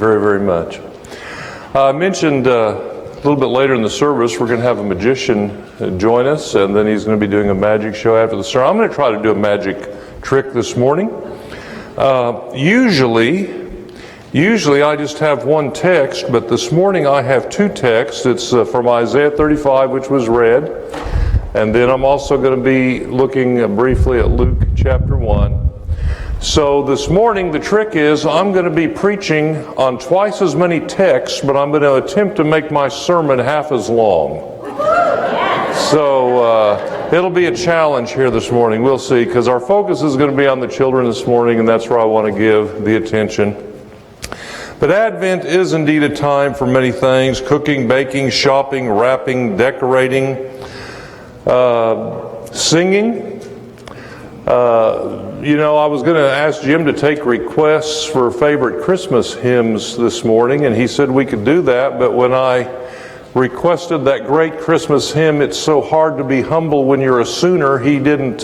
very, very much. I mentioned a little bit later in the service we're going to have a magician join us, and then he's going to be doing a magic show after the sermon. I'm going to try to do a magic trick this morning. Usually I just have one text, but this morning I have two texts. It's from Isaiah 35, which was read, and then I'm also going to be looking briefly at Luke chapter 1. So this morning the trick is I'm going to be preaching on twice as many texts, but I'm going to attempt to make my sermon half as long. So it'll be a challenge here this morning. We'll see, because our focus is going to be on the children this morning, and that's where I want to give the attention. But Advent is indeed a time for many things: cooking, baking, shopping, wrapping, decorating, singing. I was going to ask Jim to take requests for favorite Christmas hymns this morning, and he said we could do that, but when I requested that great Christmas hymn, "It's So Hard to Be Humble When You're a Sooner," he didn't,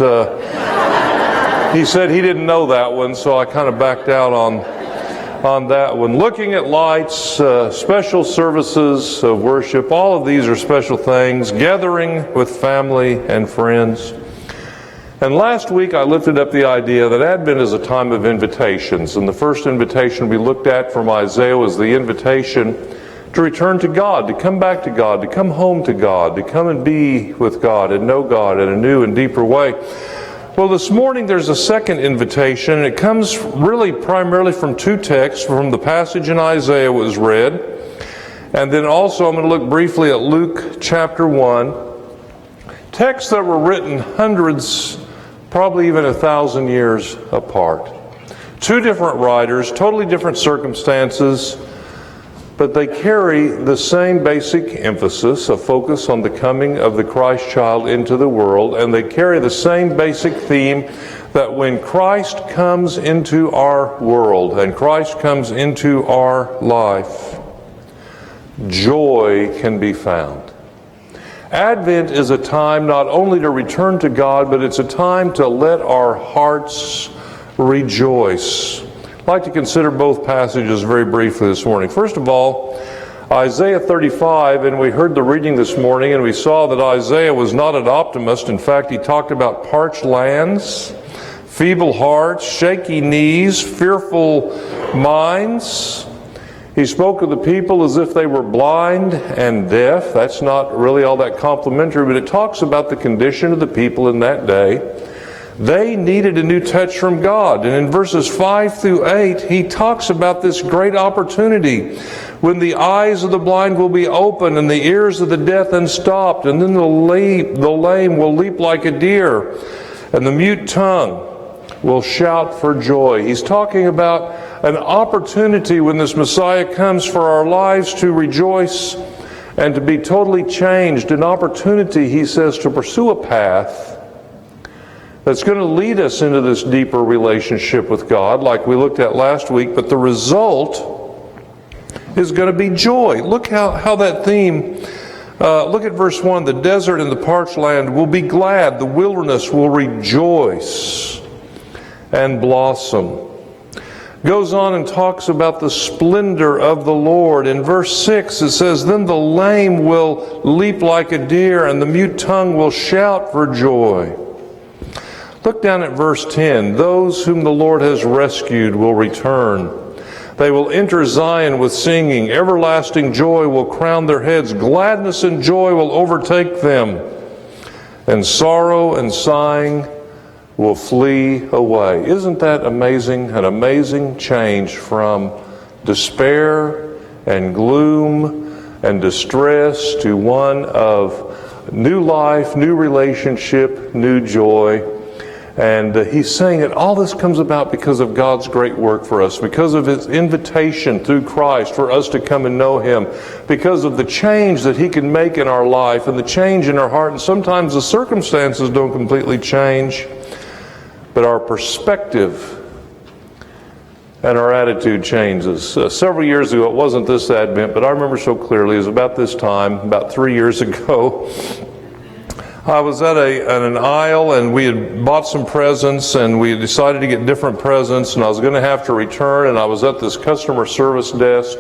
he said he didn't know that one, so I kind of backed out on that one. Looking at lights, special services of worship, all of these are special things, gathering with family and friends. And last week I lifted up the idea that Advent is a time of invitations, and the first invitation we looked at from Isaiah was the invitation to return to God, to come back to God, to come home to God, to come and be with God and know God in a new and deeper way. Well, this morning there's a second invitation, and it comes really primarily from two texts, from the passage in Isaiah was read, and then also I'm going to look briefly at Luke chapter 1, texts that were written hundreds, probably even 1,000 years apart. Two different writers, totally different circumstances, but they carry the same basic emphasis, a focus on the coming of the Christ child into the world, and they carry the same basic theme that when Christ comes into our world and Christ comes into our life, joy can be found. Advent is a time not only to return to God, but it's a time to let our hearts rejoice. I'd like to consider both passages very briefly this morning. First of all, Isaiah 35, and we heard the reading this morning, and we saw that Isaiah was not an optimist. In fact, he talked about parched lands, feeble hearts, shaky knees, fearful minds. He spoke of the people as if they were blind and deaf. That's not really all that complimentary, but it talks about the condition of the people in that day. They needed a new touch from God. And in verses 5 through 8, he talks about this great opportunity when the eyes of the blind will be opened and the ears of the deaf unstopped, and then the lame will leap like a deer, and the mute tongue will shout for joy. He's talking about an opportunity when this Messiah comes for our lives to rejoice and to be totally changed. An opportunity, he says, to pursue a path that's going to lead us into this deeper relationship with God, like we looked at last week, but the result is going to be joy. Look how that theme, look at verse 1, the desert and the parched land will be glad, the wilderness will rejoice and blossom. Goes on and talks about the splendor of the Lord. In verse 6 it says, then the lame will leap like a deer, and the mute tongue will shout for joy. Look down at verse 10. Those whom the Lord has rescued will return. They will enter Zion with singing. Everlasting joy will crown their heads. Gladness and joy will overtake them. And sorrow and sighing will flee away. Isn't that amazing? An amazing change from despair and gloom and distress to one of new life, new relationship, new joy. And he's saying that all this comes about because of God's great work for us, because of his invitation through Christ for us to come and know him, because of the change that he can make in our life and the change in our heart. And sometimes the circumstances don't completely change, but our perspective and our attitude changes. Several years ago, it wasn't this Advent, but I remember so clearly, it was about this time, about 3 years ago, I was at an aisle, and we had bought some presents, and we had decided to get different presents, and I was going to have to return, and I was at this customer service desk,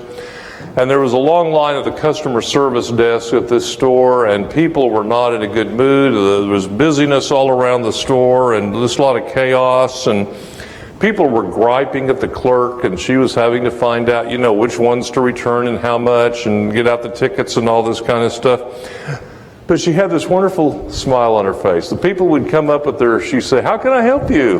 and there was a long line at the customer service desk at this store, and people were not in a good mood. There was busyness all around the store, and just a lot of chaos, and people were griping at the clerk, and she was having to find out, which ones to return and how much, and get out the tickets and all this kind of stuff. But she had this wonderful smile on her face. The people would come up with her, she'd say, "How can I help you?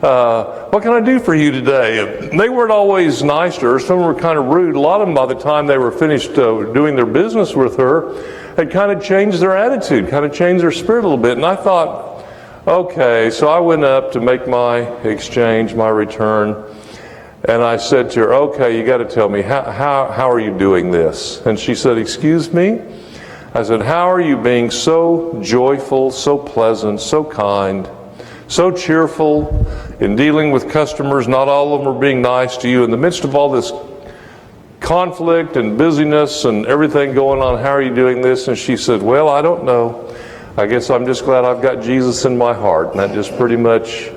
What can I do for you today?" And they weren't always nice to her. Some were kind of rude. A lot of them, by the time they were finished doing their business with her, had kind of changed their attitude, kind of changed their spirit a little bit. And I thought, okay, so I went up to make my exchange, my return. And I said to her, "Okay, you got to tell me, how are you doing this?" And she said, "Excuse me?" I said, "How are you being so joyful, so pleasant, so kind, so cheerful in dealing with customers? Not all of them are being nice to you. In the midst of all this conflict and busyness and everything going on, how are you doing this?" And she said, "Well, I don't know. I guess I'm just glad I've got Jesus in my heart." And that just pretty much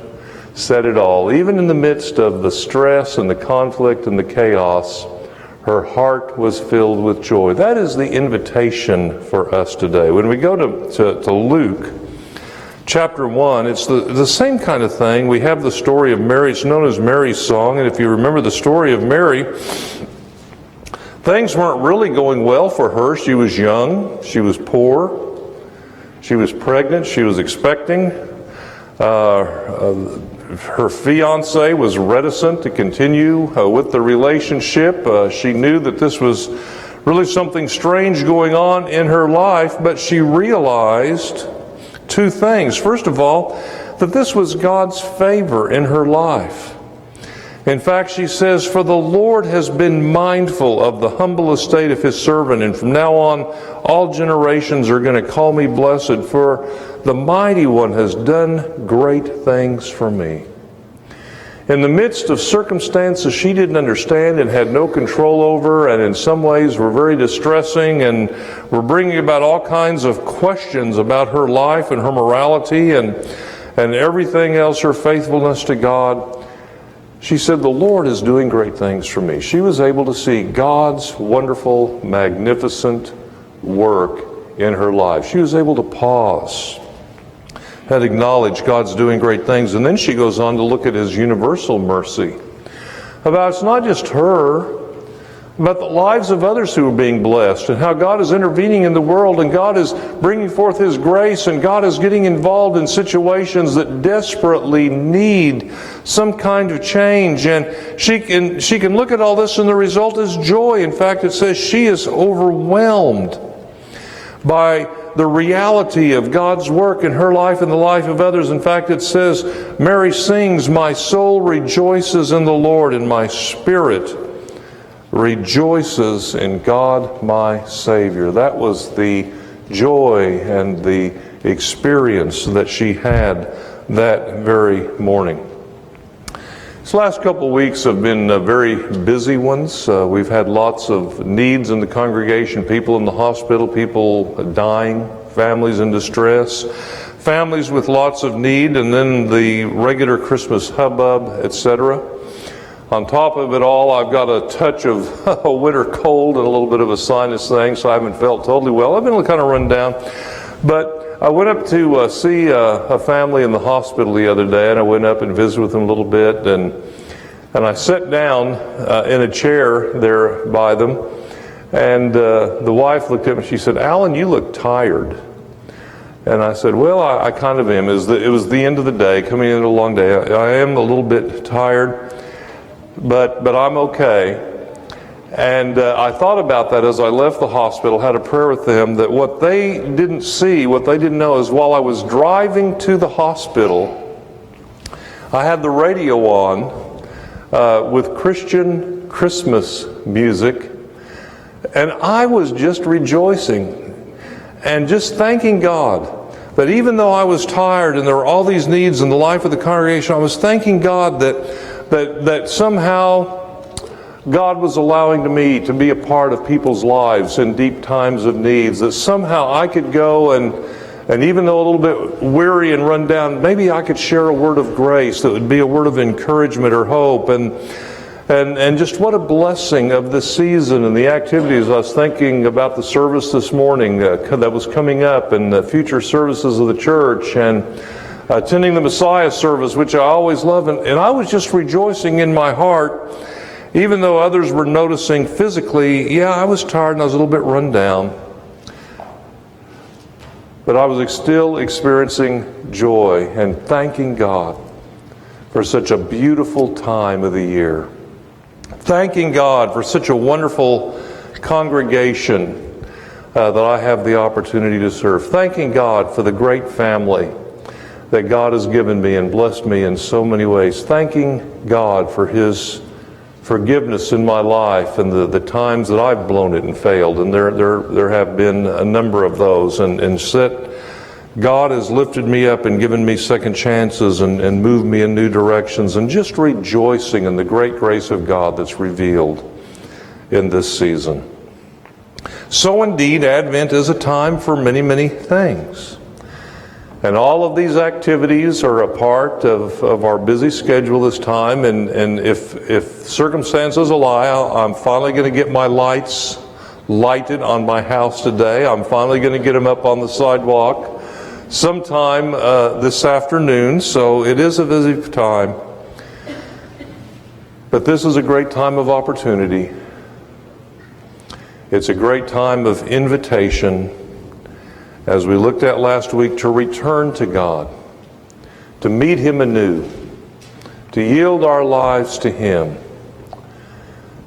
said it all. Even in the midst of the stress and the conflict and the chaos, her heart was filled with joy. That is the invitation for us today. When we go to Luke chapter 1, it's the same kind of thing. We have the story of Mary. It's known as Mary's song. And if you remember the story of Mary, things weren't really going well for her. She was young. She was poor. She was pregnant. She was expecting. Her fiancé was reticent to continue with the relationship. She knew that this was really something strange going on in her life, but she realized two things. First of all, that this was God's favor in her life. In fact, she says, "For the Lord has been mindful of the humble estate of his servant, and from now on all generations are going to call me blessed, for the Mighty One has done great things for me." In the midst of circumstances she didn't understand and had no control over, and in some ways were very distressing and were bringing about all kinds of questions about her life and her morality and everything else, her faithfulness to God, she said, "The Lord is doing great things for me." She was able to see God's wonderful, magnificent work in her life. She was able to pause and acknowledge God's doing great things. And then she goes on to look at his universal mercy. It's not just her, but the lives of others who are being blessed, and how God is intervening in the world, and God is bringing forth his grace, and God is getting involved in situations that desperately need some kind of change. And she can look at all this, and the result is joy. In fact, it says she is overwhelmed by the reality of God's work in her life and the life of others. In fact, it says, Mary sings, "My soul rejoices in the Lord, and my spirit rejoices in God my Savior." That was the joy and the experience that she had that very morning. This last couple of weeks have been very busy ones. We've had lots of needs in the congregation, people in the hospital, people dying, families in distress, families with lots of need, and then the regular Christmas hubbub, etc. On top of it all, I've got a touch of a winter cold and a little bit of a sinus thing, so I haven't felt totally well. I've been kind of run down. But I went up to see a family in the hospital the other day, and I went up and visited with them a little bit, and I sat down in a chair there by them, and the wife looked at me and she said, "Alan, you look tired." And I said, "Well, I kind of am. It was the end of the day, coming into a long day. I am a little bit tired, but I'm okay." And I thought about that as I left the hospital, had a prayer with them, that what they didn't see, what they didn't know, is while I was driving to the hospital, I had the radio on with Christian Christmas music, and I was just rejoicing and just thanking God that even though I was tired and there were all these needs in the life of the congregation, I was thanking God that somehow God was allowing me to be a part of people's lives in deep times of needs, that somehow I could go And even though a little bit weary and run down, maybe I could share a word of grace that would be a word of encouragement or hope. And just what a blessing of this season and the activities. I was thinking about the service this morning that was coming up, and the future services of the church, and attending the Messiah service, which I always love. And I was just rejoicing in my heart, even though others were noticing physically, yeah, I was tired and I was a little bit run down. But I was still experiencing joy and thanking God for such a beautiful time of the year. Thanking God for such a wonderful congregation that I have the opportunity to serve. Thanking God for the great family that God has given me and blessed me in so many ways. Thanking God for His forgiveness in my life and the times that I've blown it and failed. And there have been a number of those. And God has lifted me up and given me second chances and moved me in new directions, and just rejoicing in the great grace of God that's revealed in this season. So indeed, Advent is a time for many, many things. And all of these activities are a part of our busy schedule this time. And if circumstances allow, I'm finally going to get my lights lighted on my house today. I'm finally going to get them up on the sidewalk sometime this afternoon, so it is a busy time. But this is a great time of opportunity. It's a great time of invitation, as we looked at last week, to return to God, to meet Him anew, to yield our lives to Him,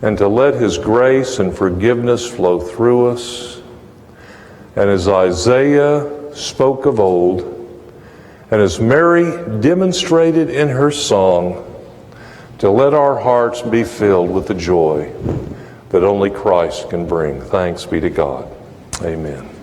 and to let His grace and forgiveness flow through us. And as Isaiah spoke of old, and as Mary demonstrated in her song, to let our hearts be filled with the joy that only Christ can bring. Thanks be to God. Amen.